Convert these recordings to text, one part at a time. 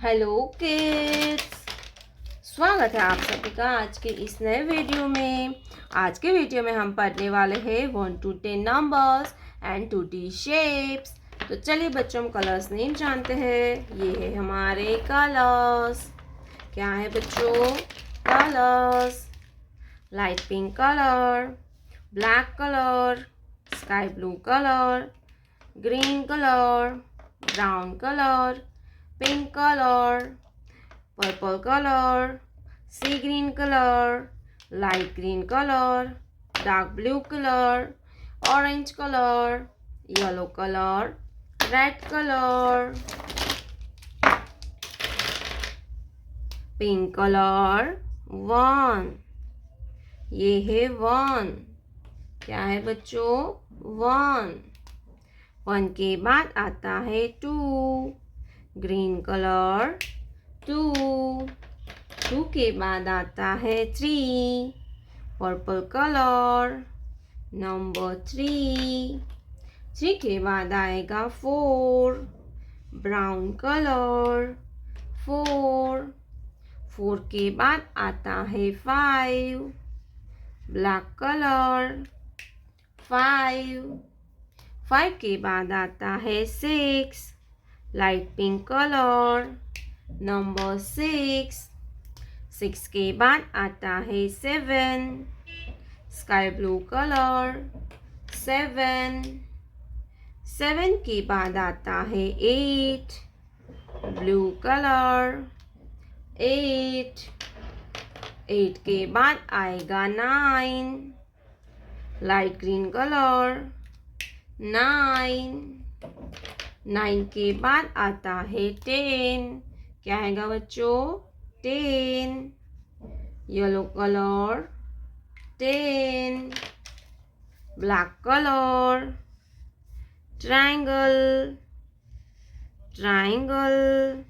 Hello kids, स्वागत है आप सभी का आज के इस नए वीडियो में। आज के वीडियो में हम पढ़ने वाले हैं 1 to 10 numbers and 2D shapes. तो चलिए बच्चों, हम कलर्स नेम जानते हैं। ये है हमारे कलर्स। क्या है बच्चों? Colours. Light pink colour, black colour, sky blue colour, green colour, brown colour, pink color, purple color, sea green color, light green color, dark blue color, orange color, yellow color, red color, pink color, one। ये है one. क्या है बच्चों? One. One के बाद आता है two. Green colour, two. Two के बाद आता है three. Purple colour, number three. Three के बाद आएगा four. Brown colour, four. Four के बाद आता है five. Black colour, five. Five के बाद आता है six. Light pink colour, number six. Six के बाद आता है seven. Sky blue colour, seven. Seven के बाद आता है eight. Blue colour, eight. Eight के बाद आएगा nine. Light green colour, nine. Nine के बाद आता है टेन। क्या आएगा बच्चों? Ten. Yellow colour, ten. Black colour, triangle, triangle.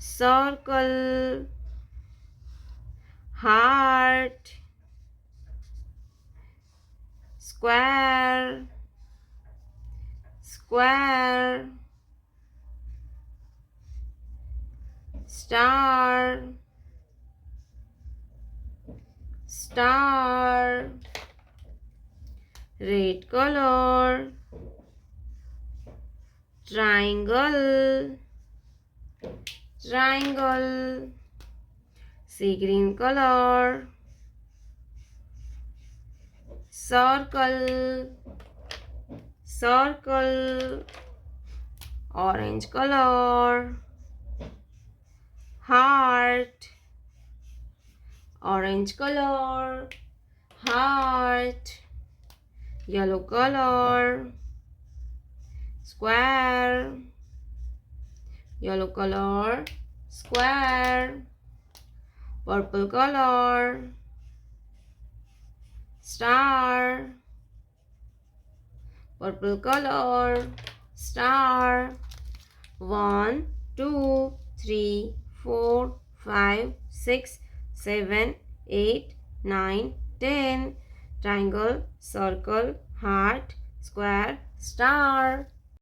Circle, heart, square, square, star, star, red color, triangle, triangle, sea green color, circle, circle, orange color, heart, orange color, heart, yellow color, square, yellow color, square, purple color, star, purple color, star। 1 2 3 4 5 6 7 8 9 10 triangle, circle, heart, square, star।